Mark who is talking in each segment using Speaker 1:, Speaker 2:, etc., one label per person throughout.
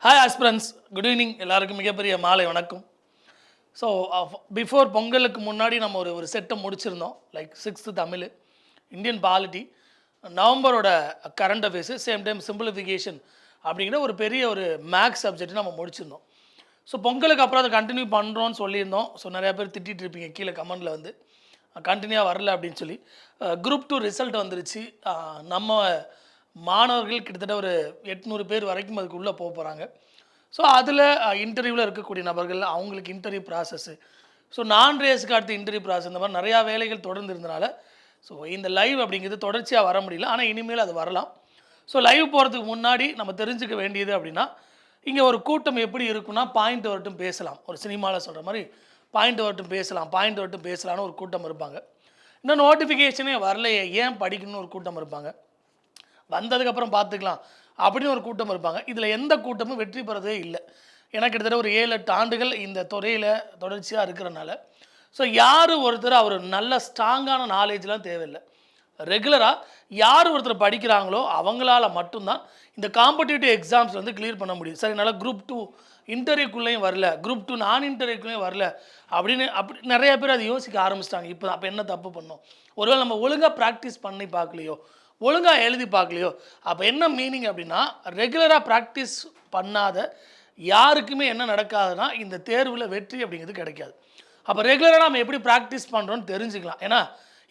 Speaker 1: Hi aspirants, good evening. எல்லாருக்கும் மிகப்பெரிய மாலை வணக்கம். ஸோ பிஃபோர் பொங்கலுக்கு முன்னாடி நம்ம ஒரு ஒரு செட்டை முடிச்சிருந்தோம். Like 6th Tamil, Indian polity, நவம்பரோட current affairs, same time simplification அப்படிங்கிற ஒரு பெரிய ஒரு மேக்ஸ் சப்ஜெக்ட் நம்ம முடிச்சிருந்தோம். ஸோ பொங்கலுக்கு அப்புறம் அதை கண்டினியூ பண்ணுறோன்னு சொல்லியிருந்தோம். ஸோ நிறையா பேர் திட்டிகிட்டு இருப்பீங்க கீழே கமெண்டில் வந்து கண்டினியூவாக வரல அப்படின்னு சொல்லி. குரூப் 2 ரிசல்ட் வந்துருச்சு. நம்ம மாணவர்கள் கிட்டத்தட்ட ஒரு 800 பேர் வரைக்கும் அதுக்கு உள்ளே போக போகிறாங்க. ஸோ அதில் இன்டர்வியூவில் இருக்கக்கூடிய நபர்கள், அவங்களுக்கு இன்டர்வியூ ப்ராசஸ்ஸு, ஸோ நான் ரேஸுக்கு அடுத்து இன்டர்வியூ ப்ராசஸ், இந்த மாதிரி நிறையா வேலைகள் தொடர்ந்து இருந்தனால ஸோ இந்த லைவ் அப்படிங்கிறது தொடர்ச்சியாக வர முடியல. ஆனால் இனிமேல் அது வரலாம். ஸோ லைவ் போகிறதுக்கு முன்னாடி நம்ம தெரிஞ்சுக்க வேண்டியது அப்படின்னா, இங்கே ஒரு கூட்டம் எப்படி இருக்குன்னா, பாயிண்ட் வரட்டும் பேசலாம். ஒரு சினிமாவில் சொல்கிற மாதிரி பாயிண்ட் வரட்டும் பேசலாம், பாயிண்ட் வரட்டும் பேசலான்னு ஒரு கூட்டம் இருப்பாங்க. இன்னும் நோட்டிஃபிகேஷனே வரலையே, ஏன் படிக்கணும்னு ஒரு கூட்டம் இருப்பாங்க. வந்ததுக்கப்புறம் பார்த்துக்கலாம் அப்படின்னு ஒரு கூட்டம் இருப்பாங்க. இதில் எந்த கூட்டமும் வெற்றி பெறதே இல்லை. ஏன்னா கிட்டத்தட்ட ஒரு 7-8 ஆண்டுகள் இந்த துறையில் தொடர்ச்சியாக இருக்கிறனால. ஸோ யார் ஒருத்தர் அவர் நல்ல ஸ்ட்ராங்கான நாலேஜ்லாம் தேவையில்லை. ரெகுலராக யார் ஒருத்தர் படிக்கிறாங்களோ அவங்களால மட்டும்தான் இந்த காம்படிட்டிவ் எக்ஸாம்ஸ் வந்து கிளியர் பண்ண முடியும். சரி, நல்லா குரூப் 2 இன்டர்வியூக்குள்ளேயும் வரல, குரூப் 2 நான் இன்டர்வியூக்குள்ளேயும் வரல அப்படின்னு அப்படி நிறைய பேர் அதை யோசிக்க ஆரம்பிச்சிட்டாங்க. இப்போ அப்போ என்ன தப்பு பண்ணோம்? ஒருவேளை நம்ம ஒழுங்காக ப்ராக்டிஸ் பண்ணி பார்க்கலையோ, ஒழுங்காக எழுதி பார்க்கலையோ, அப்போ என்ன மீனிங் அப்படின்னா, ரெகுலராக ப்ராக்டிஸ் பண்ணாத யாருக்குமே என்ன நடக்காதுன்னா இந்த தேர்வில் வெற்றி அப்படிங்கிறது கிடைக்காது. அப்போ ரெகுலராக நம்ம எப்படி ப்ராக்டிஸ் பண்ணுறோன்னு தெரிஞ்சுக்கலாம். ஏன்னா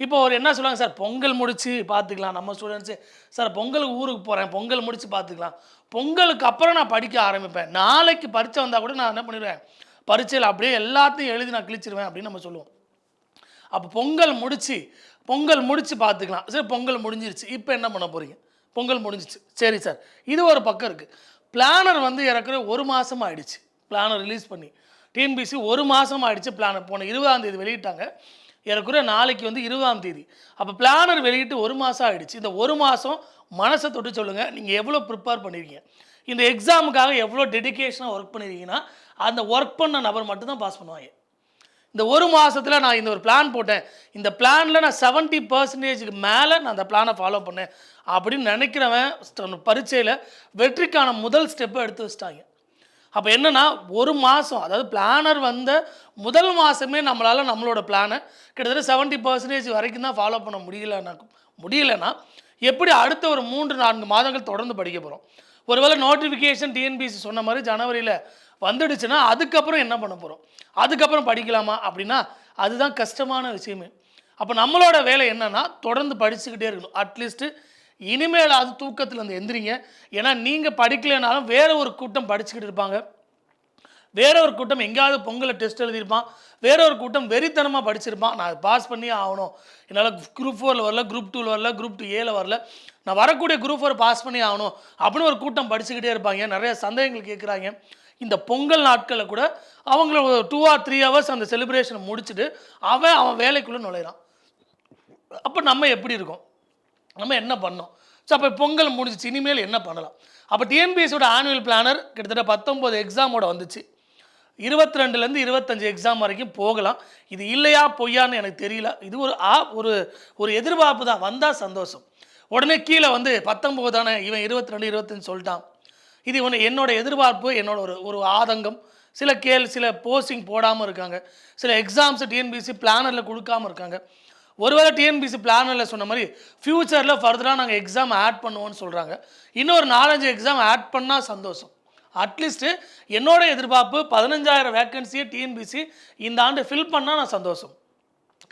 Speaker 1: இப்போ ஒரு என்ன சொல்லுவாங்க, சார் பொங்கல் முடித்து பார்த்துக்கலாம். நம்ம ஸ்டூடெண்ட்ஸு, சார் பொங்கலுக்கு ஊருக்கு போகிறேன், பொங்கல் முடித்து பார்த்துக்கலாம். பொங்கலுக்கு அப்புறம் நான் படிக்க ஆரம்பிப்பேன். நாளைக்கு பரீட்சை வந்தால் கூட நான் என்ன பண்ணிடுவேன், பரீட்சையில் அப்படியே எல்லாத்தையும் எழுதி நான் கிழிச்சிருவேன் அப்படின்னு நம்ம சொல்லுவோம். அப்போ பொங்கல் முடித்து பார்த்துக்கலாம். சரி, பொங்கல் முடிஞ்சிருச்சு, இப்போ என்ன பண்ண போகிறீங்க? பொங்கல் முடிஞ்சிச்சு, சரி சார், இது ஒரு பக்கம் இருக்குது. பிளானர் வந்து இறக்குற 1 மாதம் ஆகிடுச்சு. பிளானர் ரிலீஸ் பண்ணி டிஎன்பிசி 1 மாதம் ஆகிடுச்சு. பிளானர் போன 20ஆம் தேதி வெளியிட்டாங்க. ஏறக்குறைய நாளைக்கு வந்து 20ஆம் தேதி. அப்போ பிளானர் வெளியிட்டு 1 மாதம் ஆகிடுச்சு. இந்த 1 மாதம் மனசை தொட்டு சொல்லுங்கள், நீங்கள் எவ்வளோ ப்ரிப்பேர் பண்ணியிருக்கீங்க, இந்த எக்ஸாமுக்காக எவ்வளோ டெடிக்கேஷனாக ஒர்க் பண்ணியிருக்கீங்கன்னா அந்த ஒர்க் பண்ண நபர் மட்டும்தான் பாஸ் பண்ணுவாங்க. இந்த 1 மாதத்தில் நான் இந்த ஒரு பிளான் போட்டேன், இந்த பிளானில் நான் 70% மேலே நான் அந்த பிளானை ஃபாலோ பண்ணேன் அப்படின்னு நினைக்கிறவன் பரீட்சையில் வெற்றிக்கான முதல் ஸ்டெப்பை எடுத்து வச்சிட்டாங்க. அப்போ என்னென்னா 1 மாதம், அதாவது பிளானர் வந்த முதல் மாதமே நம்மளால் நம்மளோட பிளானை கிட்டத்தட்ட 70% வரைக்கும் தான் ஃபாலோ பண்ண முடியலைன்னா எப்படி அடுத்த ஒரு 3-4 மாதங்கள் தொடர்ந்து படிக்க போகிறோம்? ஒருவேளை நோட்டிஃபிகேஷன் டிஎன்பிசி சொன்ன மாதிரி ஜனவரியில் வந்துடுச்சுன்னா அதுக்கப்புறம் என்ன பண்ண போகிறோம்? அதுக்கப்புறம் படிக்கலாமா அப்படின்னா அதுதான் கஷ்டமான விஷயமே. அப்போ நம்மளோட வேலை என்னென்னா தொடர்ந்து படிச்சுக்கிட்டே இருக்கணும். அட்லீஸ்ட்டு இனிமேல் அது தூக்கத்தில் இருந்து எந்திரிங்க. ஏன்னா நீங்கள் படிக்கலைனாலும் வேறு ஒரு கூட்டம் படிச்சுக்கிட்டு இருப்பாங்க. வேற ஒரு கூட்டம் எங்கேயாவது பொங்கலை டெஸ்ட் எழுதியிருப்பான். வேற ஒரு கூட்டம் வெறித்தனமாக படிச்சிருப்பான். நான் பாஸ் பண்ணியே ஆகணும், என்னால் குரூப் 4 வரல, குரூப் 2 வரல, குரூப் 2A வரல, நான் வரக்கூடிய குரூப் 4 பாஸ் பண்ணி ஆகணும் அப்படின்னு ஒரு கூட்டம் படிச்சுக்கிட்டே இருப்பாங்க. நிறைய சந்தேகங்கள் கேட்குறாங்க. இந்த பொங்கல் நாட்களில் கூட அவங்கள 2 or 3 hours அந்த செலிப்ரேஷனை முடிச்சுட்டு அவன் வேலைக்குள்ளே நுழையிறான். அப்போ நம்ம எப்படி இருக்கோம், நம்ம என்ன பண்ணோம்? ஸோ அப்போ பொங்கல் முடிஞ்சிச்சு, இனிமேல் என்ன பண்ணலாம்? அப்போ டிஎன்பிஎஸ்சியோட ஆனுவல் பிளானர் கிட்டத்தட்ட 19 எக்ஸாமோட வந்துச்சு. 22லேருந்து 25 எக்ஸாம் வரைக்கும் போகலாம். இது இல்லையா பொய்யான்னு எனக்கு தெரியல. இது ஒரு ஒரு எதிர்பார்ப்பு தான். வந்தால் சந்தோஷம். உடனே கீழே வந்து 19 தானே, இவன் 22 25 சொல்லிட்டான். இது ஒன்று என்னோட எதிர்பார்ப்பு, என்னோட ஒரு ஆதங்கம். சில போஸ்டிங் போடாமல் இருக்காங்க, சில எக்ஸாம்ஸ் டிஎன்பிசி பிளானரில் கொடுக்காமல் இருக்காங்க. ஒருவேளை டிஎன்பிசி பிளானரில் சொன்ன மாதிரி ஃப்யூச்சரில் ஃபர்தராக நாங்கள் எக்ஸாம் ஆட் பண்ணுவோன்னு சொல்கிறாங்க. இன்னொரு 4-5 எக்ஸாம் ஆட் பண்ணால் சந்தோஷம். அட்லீஸ்ட்டு என்னோட எதிர்பார்ப்பு 15,000 வேக்கன்சியை டிஎன்பிசி இந்த ஆண்டு ஃபில் பண்ணால் நான் சந்தோஷம்,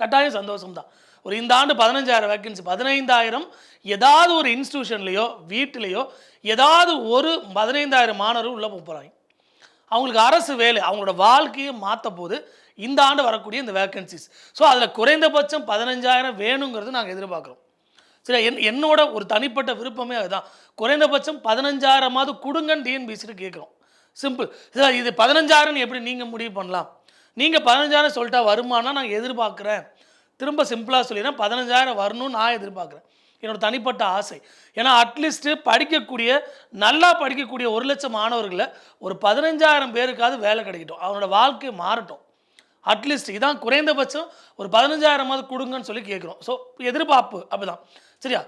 Speaker 1: கட்டாயம் சந்தோஷம் தான். ஒரு இந்த ஆண்டு 15,000 வேக்கன்சி, 15,000 ஏதாவது ஒரு இன்ஸ்டியூஷன்லேயோ வீட்டிலையோ ஏதாவது ஒரு 15,000 மாணவர்கள் உள்ளே போகிறாங்க. அவங்களுக்கு அரசு வேலை, அவங்களோட வாழ்க்கையை மாற்ற போது இந்த ஆண்டு வரக்கூடிய இந்த வேக்கன்சிஸ். ஸோ அதில் குறைந்தபட்சம் 15,000 வேணுங்கிறது நாங்கள் எதிர்பார்க்குறோம். சரி, என்னோட ஒரு தனிப்பட்ட விருப்பமே அதுதான். குறைந்தபட்சம் 15,000 கொடுங்கன்னு டிஎன்பிசிட்டு கேட்குறோம். சிம்பிள். சார் இது 15,000 எப்படி நீங்கள் முடிவு பண்ணலாம்? நீங்கள் 15,000 சொல்லிட்டா வருமானா நான் எதிர்பார்க்குறேன். திரும்ப சிம்பிளாக சொல்லிடுறேன், 15,000 வரணும்னு நான் எதிர்பார்க்குறேன். என்னோட தனிப்பட்ட ஆசை. ஏன்னா அட்லீஸ்ட்டு நல்லா படிக்கக்கூடிய 1 லட்சம் மாணவர்களில் ஒரு 15,000 பேருக்காவது வேலை கிடைக்கட்டும், அவனோட வாழ்க்கை மாறட்டும். அட்லீஸ்ட் இதான் குறைந்தபட்சம் ஒரு 15,000 கொடுங்கன்னு சொல்லி கேட்குறோம். ஸோ எதிர்பார்ப்பு அப்படிதான். சரியா?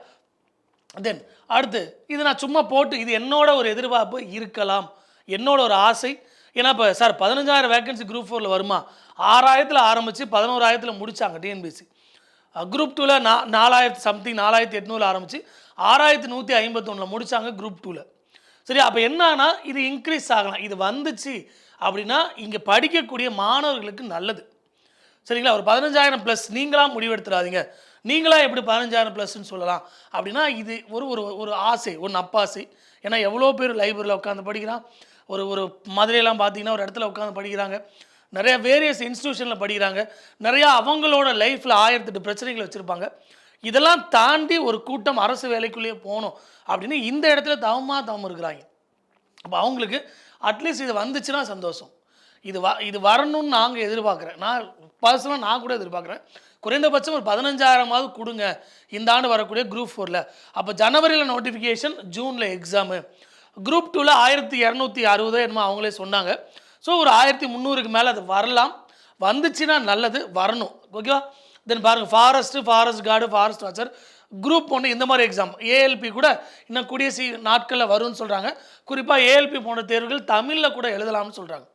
Speaker 1: தென் அடுத்து இது நான் சும்மா போட்டு இது என்னோட ஒரு எதிர்பார்ப்பு இருக்கலாம், என்னோட ஒரு ஆசை. ஏன்னா இப்போ சார் 15,000 வேகன்சி குரூப் 4ல் வருமா? 6,000ல் ஆரம்பித்து 11,000ல் முடித்தாங்க டிஎன்பிசி. குரூப் 2ல் 4,000 சம்திங் 4,800 ஆரம்பித்து 6,151 முடித்தாங்க குரூப் 2ல். சரி, அப்போ என்னன்னா இது இன்க்ரீஸ் ஆகலாம். இது வந்துச்சு அப்படின்னா இங்கே படிக்கக்கூடிய மாணவர்களுக்கு நல்லது. சரிங்களா? ஒரு 15,000 ப்ளஸ் நீங்களாக முடிவெடுத்துடாதீங்க. நீங்களாக எப்படி 15,000 ப்ளஸ்ன்னு சொல்லலாம் அப்படின்னா இது ஒரு ஒரு ஒரு ஆசை, ஒரு நப்பாசை. ஏன்னா எவ்வளோ பேர் லைப்ரரியில் உட்காந்து படிக்கிறான். ஒரு ஒரு மதுரையெல்லாம் பார்த்தீங்கன்னா ஒரு இடத்துல உட்காந்து படிக்கிறாங்க. நிறையா வேரியஸ் இன்ஸ்டியூஷனில் படிக்கிறாங்க. நிறையா அவங்களோட லைஃப்பில் 1008 பிரச்சனைகள் வச்சுருப்பாங்க. இதெல்லாம் தாண்டி ஒரு கூட்டம் அரசு வேலைக்குள்ளேயே போகணும் அப்படின்னு இந்த இடத்துல தவம் இருக்கிறாங்க. அப்போ அவங்களுக்கு அட்லீஸ்ட் இது வந்துச்சுன்னா சந்தோஷம். இது வரணும்னு நாங்கள் எதிர்பார்க்குறேன். நான் கூட எதிர்பார்க்குறேன். குறைந்தபட்சம் ஒரு 15,000 கொடுங்க இந்த ஆண்டு வரக்கூடிய குரூப் 4ல். அப்போ ஜனவரியில் நோட்டிஃபிகேஷன், ஜூனில் எக்ஸாமு. குரூப் 2ல் 1,260 என்னமோ அவங்களே சொன்னாங்க. ஸோ ஒரு 1,300க்கு மேலே அது வரலாம். வந்துச்சுன்னா நல்லது, வரணும். ஓகேவா? தென் பாருங்கள், forest card, forest watcher, group 1 இந்த மாதிரி எக்ஸாம். ஏஎல்பி கூட இன்னும் கூடிய நாட்களில் வரும்னு சொல்கிறாங்க. குறிப்பாக ஏஎல்பி போன்ற தேர்வுகள் தமிழில் கூட எழுதலாம்னு சொல்கிறாங்க.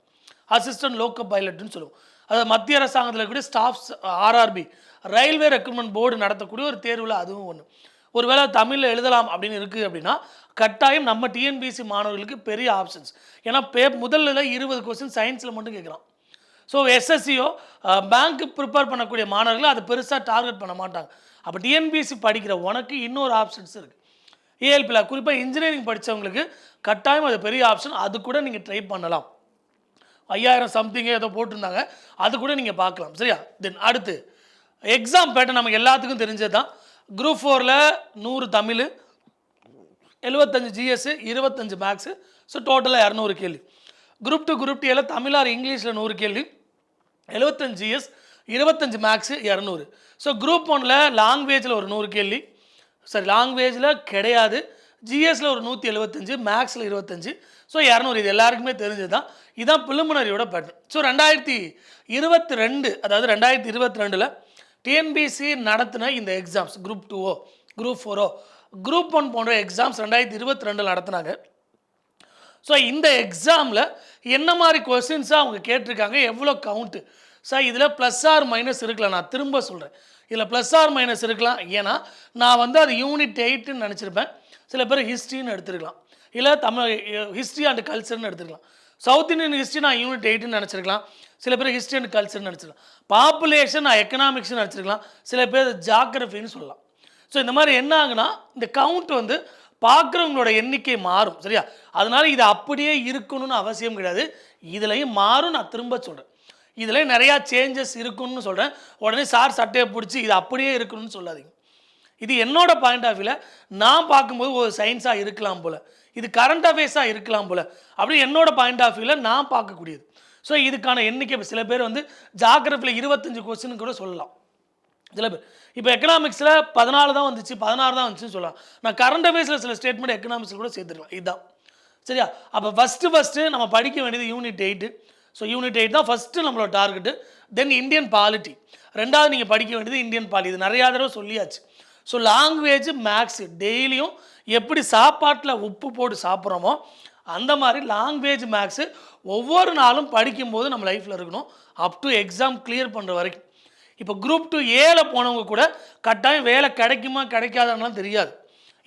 Speaker 1: அசிஸ்டன்ட் லோக்கோ பைலட்னு சொல்லுவோம். அது மத்திய அரசாங்கத்தில் கூட staffs, RRB railway recruitment board நடத்தக்கூடிய ஒரு தேர்வில் அதுவும் ஒன்று. ஒருவேளை தமிழில் எழுதலாம் அப்படின்னு இருக்குது அப்படின்னா கட்டாயம் நம்ம டிஎன்பிசி மாணவர்களுக்கு பெரிய ஆப்ஷன்ஸ். ஏன்னா முதல்ல 20 கொஸ்டின் சயின்ஸில் மட்டும் கேட்குறான். ஸோ எஸ்எஸ்சியோ பேங்க்கு ப்ரிப்பேர் பண்ணக்கூடிய மாணவர்கள் அதை பெருசாக டார்கெட் பண்ண மாட்டாங்க. அப்போ டிஎன்பிசி படிக்கிற உனக்கு இன்னொரு ஆப்ஷன்ஸ் இருக்குது. ஏஎல்பியில் குறிப்பாக இன்ஜினியரிங் படித்தவங்களுக்கு கட்டாயம் அது பெரிய ஆப்ஷன். அது கூட நீங்கள் ட்ரை பண்ணலாம். 5,000 சம்திங்கே ஏதோ போட்டிருந்தாங்க, அது கூட நீங்கள் பார்க்கலாம். சரியா? தென் அடுத்து எக்ஸாம் பேட்டர்ன் நமக்கு எல்லாத்துக்கும் தெரிஞ்சது தான். குரூப் 4ல் 100 தமிழ், 75 ஜிஎஸ், 25 மேக்ஸு. ஸோ டோட்டலாக 200 கேள்வி. குரூப் 2 குரூப் டியில் தமிழ் ஆர் இங்கிலீஷில் 100 கேள்வி, 75 ஜிஎஸ், 25 மேக்ஸு, 200. ஸோ குரூப் 1ல் லாங்குவேஜில் ஒரு 100 கேள்வி. சரி, லாங்குவேஜில் கிடையாது. ஜிஎஸில் ஒரு 175, மேக்ஸில் 25. ஸோ 200. இது எல்லாருக்குமே தெரிஞ்சது தான். இதுதான் ப்ரிலிமினரியோட பேட்டர்ன். ஸோ 2022, அதாவது 2022ல் டிஎன்பிசி நடத்தின இந்த எக்ஸாம்ஸ், குரூப் 2ஓ குரூப் 4ஓ குரூப் 1 போன்ற எக்ஸாம்ஸ் 2022 நடத்தினாங்க. ஸோ இந்த எக்ஸாமில் என்ன மாதிரி கொஸ்டின்ஸாக அவங்க கேட்டிருக்காங்க, எவ்வளோ கவுண்ட்டு. சார் இதில் ப்ளஸ் ஆர் மைனஸ் இருக்கலாம். நான் திரும்ப சொல்கிறேன், இதில் ப்ளஸ் ஆர் மைனஸ் இருக்கலாம். ஏன்னா நான் அது யூனிட் 8ன்னு நினச்சிருப்பேன். சில பேர் ஹிஸ்ட்ரின்னு எடுத்துருக்கலாம், இல்லை தமிழ் ஹிஸ்ட்ரி அண்ட் கல்ச்சர்னு எடுத்துக்கலாம். சவுத் இந்தியன் ஹிஸ்ட்ரி நான் யூனிட் 8ன்னு நினச்சிருக்கலாம். சில பேர் ஹிஸ்ட்ரி அண்ட் கல்ச்சர்னு நினச்சிருக்கலாம். பாப்புலேஷன் நான் எக்கனாமிக்ஸ்னு நினச்சிருக்கலாம். சில பேர் ஜாகிரஃபின்னு சொல்லலாம். ஸோ இந்த மாதிரி என்ன ஆகுனா இந்த கவுண்ட் பார்க்குறவங்களோட எண்ணிக்கை மாறும். சரியா? அதனால் இது அப்படியே இருக்கணும்னு அவசியம் கிடையாது. இதுலையும் மாறும். நான் திரும்ப சொல்கிறேன், இதில் நிறையா சேஞ்சஸ் இருக்குன்னு சொல்கிறேன். உடனே சார் சட்டையை பிடிச்சி இது அப்படியே இருக்கணும்னு சொல்லாதீங்க. இது என்னோட பாயிண்ட் ஆஃப் வியூவில் நான் பார்க்கும்போது ஒரு சயின்ஸாக இருக்கலாம் போல், இது கரண்ட் அஃபேர்ஸாக இருக்கலாம் போல் அப்படி என்னோட பாயிண்ட் ஆஃப் வியூவில் நான் பார்க்கக்கூடியது. ஸோ இதுக்கான எண்ணிக்கை சில பேர் ஜாகிரஃபியில் 25 கொஸ்டின் கூட சொல்லலாம். சில பேர் இப்போ எக்கனாமிக்ஸில் 14 தான் வந்துச்சு, 16 தான் வந்துச்சுன்னு சொல்லலாம். நான் கரண்ட் அஃபேர்ஸில் சில ஸ்டேட்மெண்ட் எக்கனாமிக்ஸில் கூட சேர்த்துக்கலாம். இதுதான். சரியா? அப்போ ஃபஸ்ட்டு நம்ம படிக்க வேண்டியது யூனிட் 8. ஸோ யூனிட் 8 தான் ஃபஸ்ட்டு நம்மளோட டார்கெட்டு. தென் இந்தியன் பாலிட்டி. ரெண்டாவது நீங்கள் படிக்க வேண்டியது இந்தியன் பாலிட்டி. இது நிறையா தடவை சொல்லியாச்சு. ஸோ லாங்குவேஜ், மேக்ஸு டெய்லியும் எப்படி சாப்பாட்டில் உப்பு போட்டு சாப்பிட்றோமோ அந்த மாதிரி லாங்குவேஜ், மேக்ஸு ஒவ்வொரு நாளும் படிக்கும்போது நம்ம லைஃப்பில் இருக்கணும், அப் டு எக்ஸாம் கிளியர் பண்ணுற வரைக்கும். இப்போ குரூப் 2 ஏல போனவங்க கூட கட்டாயம் வேலை கிடைக்குமா கிடைக்காதான்லாம் தெரியாது.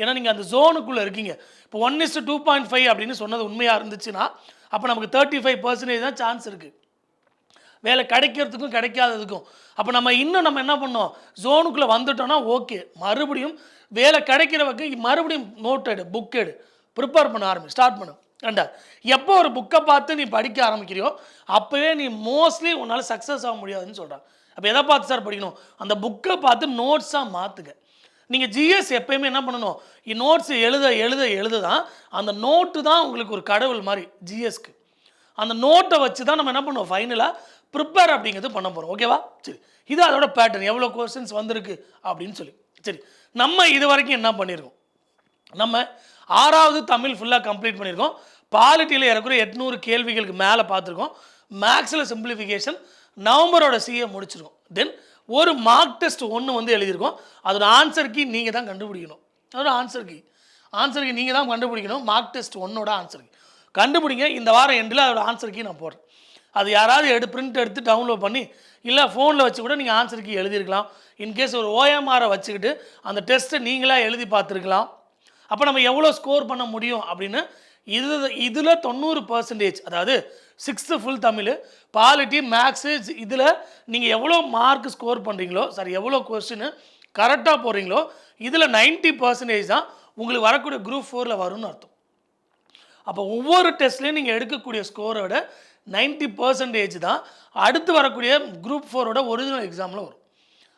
Speaker 1: ஏன்னா நீங்கள் அந்த ஜோனுக்குள்ளே இருக்கீங்க. இப்போ 1:2.5 அப்படின்னு சொன்னது உண்மையாக இருந்துச்சுன்னா அப்போ நமக்கு 35% தான் சான்ஸ் இருக்குது வேலை கிடைக்கிறதுக்கும் கிடைக்காததுக்கும். அப்போ நம்ம என்ன பண்ணோம், ஜோனுக்குள்ளே வந்துட்டோன்னா ஓகே, மறுபடியும் வேலை கிடைக்கிறவங்க மறுபடியும் நோட் எடு, புக் எடு, ப்ரிப்பேர் பண்ண ஸ்டார்ட் பண்ணு. ரெண்டாவது, எப்போ ஒரு புக்கை பார்த்து நீ படிக்க ஆரம்பிக்கிறியோ அப்போவே நீ மோஸ்ட்லி உன்னால் சக்ஸஸ் ஆக முடியாதுன்னு சொல்கிறாங்க. அப்போ எதை பார்த்து சார் படிக்கணும், அந்த புக்கை பார்த்து நோட்ஸாக மாற்றுங்க. நீங்கள் ஜிஎஸ் எப்போயுமே என்ன பண்ணணும், நோட்ஸ் எழுத தான் அந்த நோட்டு தான் உங்களுக்கு ஒரு கடவுள் மாதிரி ஜிஎஸ்க்கு. அந்த நோட்டை வச்சு தான் நம்ம என்ன பண்ணுவோம், ஃபைனலாக ப்ரிப்பேர் அப்படிங்கிறது பண்ண போகிறோம். ஓகேவா? சரி, இது அதோட பேட்டர்ன், எவ்வளோ கொஸ்டின்ஸ் வந்திருக்கு அப்படின்னு சொல்லி. சரி, நம்ம இது வரைக்கும் என்ன பண்ணியிருக்கோம், நம்ம 6வது தமிழ் ஃபுல்லாக கம்ப்ளீட் பண்ணியிருக்கோம். பாலிட்டியில் இருக்கிற 800 கேள்விகளுக்கு மேலே பார்த்துருக்கோம். மேக்ஸில் சிம்பிளிஃபிகேஷன் நவம்பரோட சிஏ முடிச்சிருக்கோம். தென் ஒரு மார்க் டெஸ்ட் ஒன்று எழுதியிருக்கோம். அதோட ஆன்சர் கீ நீங்கள் தான் கண்டுபிடிக்கணும். அதோட ஆன்சர் கீ நீங்கள் தான் கண்டுபிடிக்கணும். மார்க் டெஸ்ட் 1ஓட ஆன்சர் கீ கண்டுபிடிங்க. இந்த வாரம் எண்டில் அதோட ஆன்சருக்கு நான் போடுறேன். அது யாராவது பிரிண்ட் எடுத்து டவுன்லோட் பண்ணி இல்லை ஃபோனில் வச்சு கூட நீங்கள் ஆன்சருக்கு எழுதியிருக்கலாம். இன்கேஸ் ஒரு ஓஎம்ஆரை வச்சுக்கிட்டு அந்த டெஸ்ட்டை நீங்களாக எழுதி பார்த்துருக்கலாம். அப்போ நம்ம எவ்வளோ ஸ்கோர் பண்ண முடியும் அப்படின்னு இதில் 90%, அதாவது 6th full Tamil, polity, maths, இதில் நீங்கள் எவ்வளோ மார்க் ஸ்கோர் பண்ணுறீங்களோ, எவ்வளோ கொஸ்டின் கரெக்டாக போடுறீங்களோ, இதில் 90% தான் உங்களுக்கு வரக்கூடிய குரூப் 4ல் வரும்னு அர்த்தம். அப்போ ஒவ்வொரு டெஸ்ட்லேயும் நீங்கள் எடுக்கக்கூடிய ஸ்கோரோட 90% தான் அடுத்து வரக்கூடிய குரூப் 4ஓட ஒரிஜினல் எக்ஸாமில் வரும்.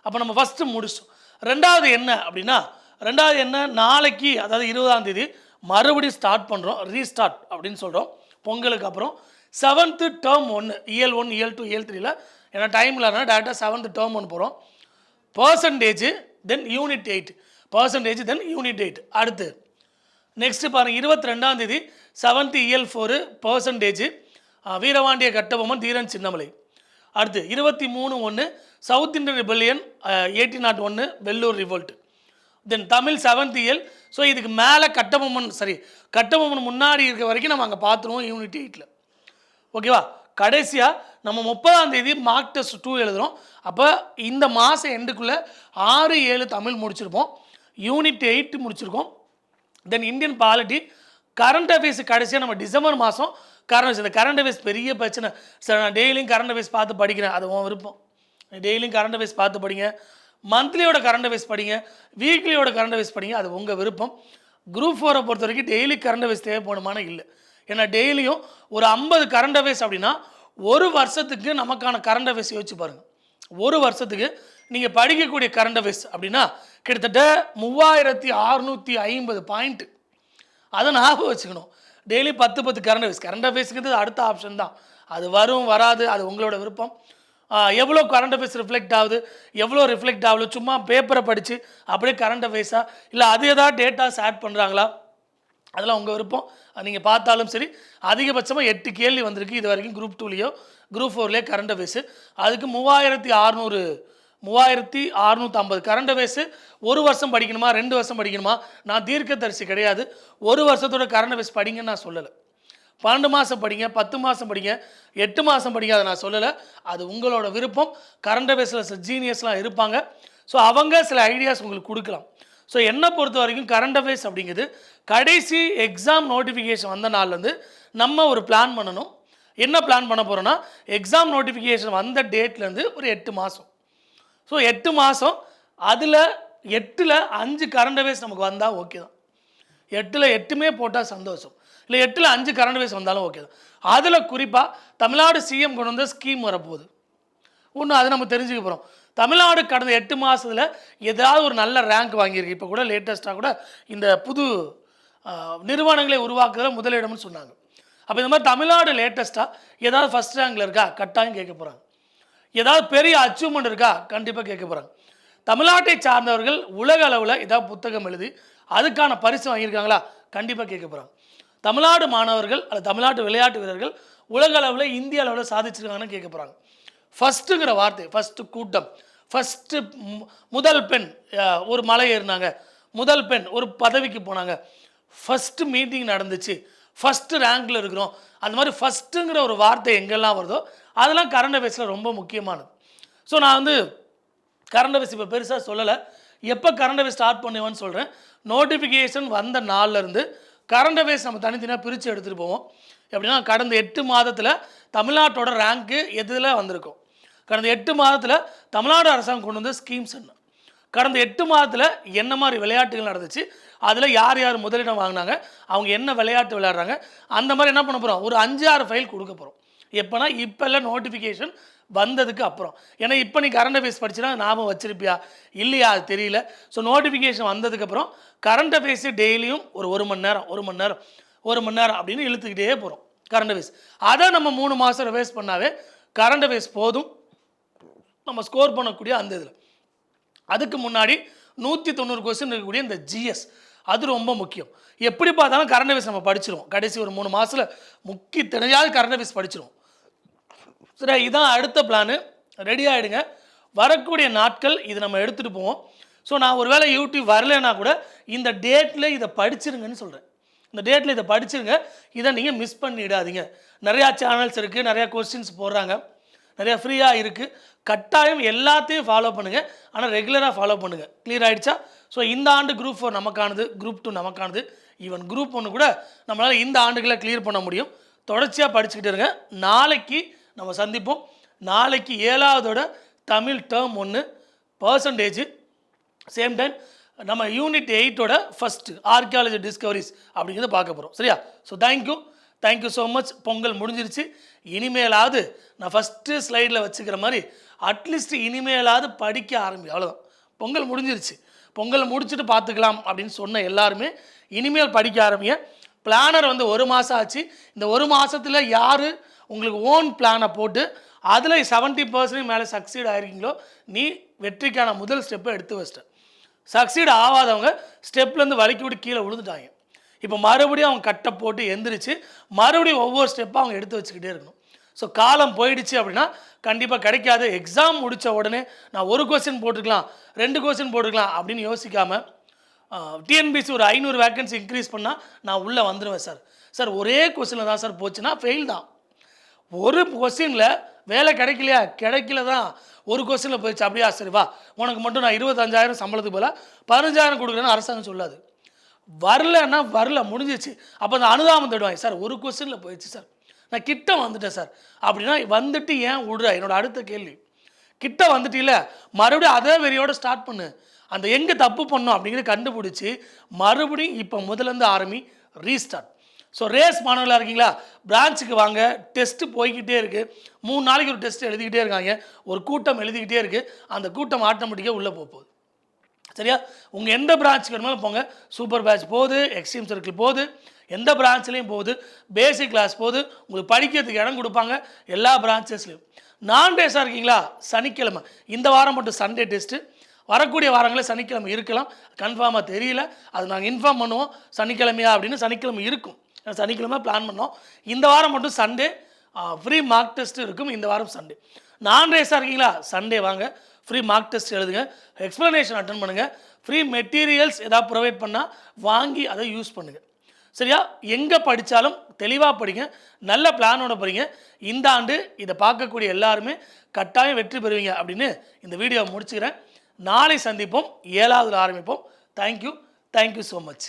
Speaker 1: அப்போ நம்ம ஃபஸ்ட்டு முடிச்சோம். ரெண்டாவது என்ன, நாளைக்கு அதாவது 20ஆம் தேதி மறுபடியும் ஸ்டார்ட் பண்ணுறோம், ரீஸ்டார்ட் அப்படின்னு சொல்கிறோம். பொங்கலுக்கு அப்புறம் 7th term 1, EL 1, EL 2, EL 3ல ஏன்னா டைம் இல்லைனா டேரெக்டாக 7th டேர்ம் 1 போகிறோம். பர்சன்டேஜ் தென் யூனிட் 8 அடுத்து நெக்ஸ்ட்டு பாருங்கள் 22ஆம் தேதி 7th EL 4 percentage Veerapandiya Kattabomman, Dheeran Chinnamalai. அடுத்து 23/1 South Indian rebellion 1801 Vellore revolt. தென் தமிழ் 7th EL. ஸோ இதுக்கு மேலே கட்டபொம்மன் முன்னாடி இருக்க வரைக்கும் நம்ம அங்கே பார்த்துருவோம் யூனிட் 8ல். ஓகேவா? கடைசியாக நம்ம 30ஆம் தேதி மார்க் டெஸ்ட் 2 எழுதுகிறோம். அப்போ இந்த மாதம் எண்டுக்குள்ளே 6-7 தமிழ் முடிச்சிருப்போம், யூனிட் 8 முடிச்சிருக்கோம். தென் இந்தியன் பாலிட்டி, கரண்ட் அஃபேர்ஸ் கடைசியாக நம்ம டிசம்பர் மாதம் இந்த கரண்ட் அஃபேர்ஸ் பெரிய பிரச்சனை. நான் டெய்லியும் கரண்ட் அஃபேர்ஸ் பார்த்து படிக்கிறேன், அது உன் விருப்பம். டெய்லியும் கரண்ட் அஃபேர்ஸ் பார்த்து படிங்க, மந்த்லியோட கரண்ட் அஃபேர்ஸ் படிங்க, வீக்லியோட கரண்ட் அஃபேர்ஸ் படிங்க, அது உங்கள் விருப்பம். குரூப் 4 பொறுத்த வரைக்கும் டெய்லி கரண்ட் அஃபேர்ஸ் தேவைப்படுமான இல்லை. ஏன்னா டெய்லியும் ஒரு 50 கரண்ட் அஃபேர்ஸ் அப்படின்னா ஒரு வருஷத்துக்கு நமக்கான கரண்ட் அஃபேர்ஸ் யோசிச்சு பாருங்கள். ஒரு வருஷத்துக்கு நீங்கள் படிக்கக்கூடிய கரண்ட் அஃபேர்ஸ் அப்படின்னா கிட்டத்தட்ட 3650 பாயிண்ட். அதை ஞாபகம் வச்சுக்கணும். டெய்லி 10 கரண்ட் அஃபேர்ஸ்ங்கிறது அடுத்த ஆப்ஷன் தான். அது வரும் வராது அது உங்களோட விருப்பம். எவ்வளோ கரண்ட் அஃபேர்ஸ் ரிஃப்ளெக்ட் ஆகுது, எவ்வளோ ரிஃப்ளெக்ட் ஆகல, சும்மா பேப்பரை படித்து அப்படியே கரண்ட் அஃபேர்ஸா இல்லை அது ஏதாவது டேட்டாஸ் ஆட் பண்ணுறாங்களா, அதெல்லாம் உங்கள் விருப்பம். நீங்கள் பார்த்தாலும் சரி. அதிகபட்சமாக 8 கேள்வி வந்திருக்கு இது வரைக்கும் குரூப் 2லேயோ குரூப் 4லேயோ கரண்ட் அஃபேர்ஸு. அதுக்கு 3650 கரண்ட் அஃபேர்ஸு. ஒரு வருஷம் படிக்கணுமா 2 வருஷம் படிக்கணுமா? நான் தீர்க்கதரிசி கிடையாது. ஒரு வருஷத்தோட கரண்ட் அஃபேர்ஸ் படிங்கன்னு நான் சொல்லலை. 12 மாதம் படிங்க, 10 மாதம் படிங்க, 8 மாதம் படிங்க, அதை நான் சொல்லலை. அது உங்களோட விருப்பம். கரண்ட் அஃபேர்ஸில் ஜீனியஸ்லாம் இருப்பாங்க. ஸோ அவங்க சில ஐடியாஸ் உங்களுக்கு கொடுக்கலாம். ஸோ என்னை பொறுத்த வரைக்கும் கரண்ட் அஃபேர்ஸ் அப்படிங்கிறது கடைசி எக்ஸாம் நோட்டிஃபிகேஷன் வந்த நாள்லேருந்து நம்ம ஒரு பிளான் பண்ணணும். என்ன பிளான் பண்ண போகிறோன்னா, எக்ஸாம் நோட்டிஃபிகேஷன் வந்த டேட்லேருந்து ஒரு 8 மாதம். ஸோ 8 மாதம், அதில் 8ல் 5 கரண்ட் அஃபேர்ஸ் நமக்கு வந்தால் ஓகே தான். 8ல் 8மே போட்டால் சந்தோஷம். இல்லை 8ல் 5 கரண்ட் அஃபேர்ஸ் வந்தாலும் ஓகே தான். அதில் குறிப்பாக தமிழ்நாடு சிஎம் கொண்டு வந்த ஸ்கீம் வரப்போகுது. ஒன்று அது நம்ம தெரிஞ்சுக்க போகிறோம். தமிழ்நாடு கடந்த 8 மாதத்தில் ஏதாவது ஒரு நல்ல ரேங்க் வாங்கியிருக்கு. இப்போ கூட லேட்டஸ்ட்டாக கூட இந்த புது நிறுவனங்களை உருவாக்குறதுல முதலிடம்னு சொன்னாங்க. அப்போ இந்த மாதிரி தமிழ்நாடு லேட்டஸ்ட்டாக ஏதாவது ஃபஸ்ட் ரேங்கில் இருக்கா, கட்டாயம் கேட்க போகிறாங்க. ஏதாவது பெரிய அச்சீவ்மெண்ட் இருக்கா, கண்டிப்பாக கேட்க போகிறாங்க. தமிழ்நாட்டை சார்ந்தவர்கள் உலக அளவில் ஏதாவது புத்தகம் எழுதி அதுக்கான பரிசு வாங்கியிருக்காங்களா, கண்டிப்பாக கேட்க போகிறாங்க. தமிழ்நாடு மாணவர்கள் அல்லது தமிழ்நாட்டு விளையாட்டு வீரர்கள் உலக அளவில் இந்திய அளவில் சாதிச்சிருக்காங்கன்னு கேட்க போகிறாங்க. ஃபஸ்ட்டுங்கிற வார்த்தை, ஃபஸ்ட்டு கூட்டம், ஃபஸ்ட்டு முதல் பெண் ஒரு மலை ஏறினாங்க, முதல் பெண் ஒரு பதவிக்கு போனாங்க, ஃபஸ்ட்டு மீட்டிங் நடந்துச்சு, ஃபஸ்ட்டு ரேங்கில் இருக்கிறோம். அந்த மாதிரி ஃபஸ்ட்டுங்கிற ஒரு வார்த்தை எங்கெல்லாம் வருதோ அதெல்லாம் கரண்ட் அஃபேர்ஸில் ரொம்ப முக்கியமானது. ஸோ நான் கரண்ட் அஃபேர்ஸ் இப்போ பெருசாக சொல்லலை. எப்போ கரண்ட் அஃபேர்ஸ் ஸ்டார்ட் பண்ணுவேன்னு சொல்கிறேன். நோட்டிஃபிகேஷன் வந்த நாள்லேருந்து கரண்ட் அஃபேர்ஸ் நம்ம தனித்தனியாக பிரித்து எடுத்துகிட்டு போவோம். எப்படின்னா கடந்த 8 மாதத்தில் தமிழ்நாட்டோட ரேங்க்கு எதில் வந்திருக்கும், கடந்த 8 மாதத்தில் தமிழ்நாடு அரசாங்கம் கொண்டு வந்த ஸ்கீம்ஸ் என்ன, கடந்த 8 மாதத்தில் என்ன மாதிரி விளையாட்டுகள் நடந்துச்சு, அதில் யார் யார் முதலிடம் வாங்கினாங்க, அவங்க என்ன விளையாட்டு விளையாடுறாங்க, அந்த மாதிரி என்ன பண்ண போகிறோம், ஒரு 5-6 ஃபைல் கொடுக்க போகிறோம். எப்போனா இப்போ இல்லை, நோட்டிஃபிகேஷன் வந்ததுக்கு அப்புறம். ஏன்னா இப்போ நீ கரண்ட் அஃபேர்ஸ் படிச்சுனா ஞாபகம் வச்சிருப்பியா இல்லையா அது தெரியல. ஸோ நோட்டிஃபிகேஷன் வந்ததுக்கப்புறம் கரண்ட் அஃபேர்ஸு டெய்லியும் ஒரு மணி நேரம் அப்படின்னு இழுத்துக்கிட்டே போகிறோம் கரண்ட் அஃபேர்ஸ். அதை நம்ம 3 மாதம் ரிவைஸ் பண்ணாவே கரண்ட் அஃபேர்ஸ் போதும் நம்ம ஸ்கோர் பண்ணக்கூடிய அந்த இதில். அதுக்கு முன்னாடி 190 கொஸ்டின் இருக்கக்கூடிய இந்த ஜிஎஸ், அது ரொம்ப முக்கியம். எப்படி பார்த்தாலும் கரண்ட் அஃபேர்ஸ் நம்ம படிச்சிருவோம். கடைசி ஒரு 3 மாதத்தில் முக்கிய தெரியாத கரண்ட் அஃபேர்ஸ் படிச்சிருவோம். சரி, இதான் அடுத்த பிளானு. ரெடி ஆகிடுங்க. வரக்கூடிய நாட்கள் இது நம்ம எடுத்துகிட்டு போவோம். ஸோ நான் ஒரு வேளை யூடியூப் வரலைன்னா கூட இந்த டேட்டில் இதை படிச்சிருங்கன்னு சொல்கிறேன். இந்த டேட்டில் இதை படிச்சுருங்க. இதை நீங்கள் மிஸ் பண்ணிடாதீங்க. நிறையா சேனல்ஸ் இருக்குது, நிறையா கொஸ்டின்ஸ் போடுறாங்க, நிறையா ஃப்ரீயாக இருக்குது. கட்டாயம் எல்லாத்தையும் ஃபாலோ பண்ணுங்கள், ஆனால் ரெகுலராக ஃபாலோ பண்ணுங்கள். கிளியர் ஆகிடுச்சா? ஸோ இந்த ஆண்டு குரூப் 4 நமக்கானது, குரூப் 2 நமக்கானது, ஈவன் குரூப் 1 கூட நம்மளால் இந்த ஆண்டுகளை கிளியர் பண்ண முடியும். தொடர்ச்சியாக படிச்சுக்கிட்டு இருங்க. நாளைக்கு நம்ம சந்திப்போம். நாளைக்கு 7வதோட Tamil term 1 percentage, same time நம்ம யூனிட் 8ஓட ஃபஸ்ட்டு ஆர்கியாலஜி டிஸ்கவரிஸ் அப்படிங்கிறத பார்க்க போகிறோம். சரியா? So thank you so much. Pongal முடிஞ்சிருச்சு. இனிமேலாவது நான் ஃபஸ்ட்டு ஸ்லைடில் வச்சுக்கிற மாதிரி அட்லீஸ்ட் இனிமேலாவது படிக்க ஆரம்பி. அவ்வளோதான். பொங்கல் முடிஞ்சிருச்சு. பொங்கல் முடிச்சுட்டு பார்த்துக்கலாம் அப்படின்னு சொன்ன எல்லாருமே இனிமேல் படிக்க ஆரம்பிங்க. பிளானர் வந்து 1 மாதம் ஆச்சு. இந்த 1 மாதத்தில் யார் உங்களுக்கு ஓன் பிளானை போட்டு அதில் 70% மேலே சக்சீட் ஆகிருக்கீங்களோ நீ வெற்றிக்கான முதல் ஸ்டெப்பை எடுத்து வச்சிட்ட. சக்சீட் ஆகாதவங்க ஸ்டெப்லேருந்து வலிக்கி விட்டு கீழே விழுந்துட்டாங்க. இப்போ மறுபடியும் அவங்க கட்டை போட்டு எந்திரிச்சு மறுபடியும் ஒவ்வொரு ஸ்டெப்பாக அவங்க எடுத்து வச்சுக்கிட்டே இருக்கணும். ஸோ காலம் போயிடுச்சு அப்படின்னா கண்டிப்பாக கிடைக்காது. எக்ஸாம் முடித்த உடனே நான் 1 கொஸ்டின் போட்டுக்கலாம், 2 கொஸ்டின் போட்டுக்கலாம் அப்படின்னு யோசிக்காமல் டிஎன்பிசி ஒரு 500 வேக்கன்சி இன்க்ரீஸ் பண்ணால் நான் உள்ளே வந்துடுவேன் சார். சார் ஒரே கொஸ்டினில் தான் சார் போச்சுன்னா ஃபெயில் தான். ஒரு கொஸ்டினில் வேலை கிடைக்கல தான், ஒரு கொஸ்டினில் போயிடுச்சு. அப்படியா? சரி வா, உனக்கு மட்டும் நான் 25,000 சம்பளத்துக்கு போல 15,000 கொடுக்குறேன்னு அரசாங்கம் சொல்லாது. வரலன்னா வரல, முடிஞ்சிச்சு. அப்போ அந்த அனுதாபம் தேடுவாங்க. சார் ஒரு கொஸ்டினில் போயிடுச்சு சார், நான் கிட்ட வந்துட்டேன் சார் அப்படின்னா வந்துட்டு ஏன் விடுற? என்னோட அடுத்த கேள்வி, கிட்ட வந்துட்டில்ல மறுபடியும் அதே வெறியோட ஸ்டார்ட் பண்ணு. அந்த எங்கே தப்பு பண்ணோம் அப்படிங்கிறத கண்டுபிடிச்சி மறுபடியும் இப்போ முதலேருந்து ஆரம்பி ரீஸ்டார்ட். ஸோ ரேஸ் மாணவர்களாக இருக்கீங்களா? பிரான்ச்சுக்கு வாங்க. டெஸ்ட்டு போய்கிட்டே இருக்குது. 3 நாளைக்கு ஒரு டெஸ்ட் எழுதிக்கிட்டே இருக்காங்க. ஒரு கூட்டம் எழுதிக்கிட்டே இருக்குது. அந்த கூட்டம் ஆட்டோமேட்டிக்காக உள்ளே போகுது. சரியா? உங்கள் எந்த பிரான்ச்சுக்கு வேணுமாலும் போங்க. சூப்பர் பேட்ச் போகுது, எக்ஸ்ட்ரீம் சர்க்கிள் போகுது, எந்த பிரான்ச்லேயும் போகுது, பேசிக் கிளாஸ் போகுது, உங்களுக்கு படிக்கிறதுக்கு இடம் கொடுப்பாங்க எல்லா பிரான்ச்சஸ்லையும். நான் டேஸாக இருக்கீங்களா? சனிக்கிழமை இந்த வாரம் மட்டும் சண்டே டெஸ்ட்டு, வரக்கூடிய வாரங்களில் சனிக்கிழமை இருக்கலாம், கன்ஃபார்மாக தெரியல. அது நாங்கள் இன்ஃபார்ம் பண்ணுவோம் சனிக்கிழமையா அப்படின்னு. சனிக்கிழமை இருக்கும், சனிக்கிழமை பிளான் பண்ணோம். இந்த வாரம் மட்டும் சண்டே ஃப்ரீ மார்க் டெஸ்ட் இருக்கும். இந்த வாரம் சண்டே. நான் ரேஸாக இருக்கீங்களா? சண்டே வாங்க, ஃப்ரீ மார்க் டெஸ்ட் எழுதுங்க, எக்ஸ்ப்ளனேஷன் அட்டன் பண்ணுங்கள், ஃப்ரீ மெட்டீரியல்ஸ் ஏதாவது ப்ரொவைட் பண்ணால் வாங்கி அதை யூஸ் பண்ணுங்கள். சரியா? எங்கே படித்தாலும் தெளிவாக படிங்க, நல்ல பிளானோட படிங்க. இந்த ஆண்டு இதை பார்க்கக்கூடிய எல்லாருமே கட்டாயம் வெற்றி பெறுவீங்க அப்படின்னு இந்த வீடியோவை முடிச்சுக்கிறேன். நாளை சந்திப்போம். 7வதுல ஆரம்பிப்போம். Thank you so much.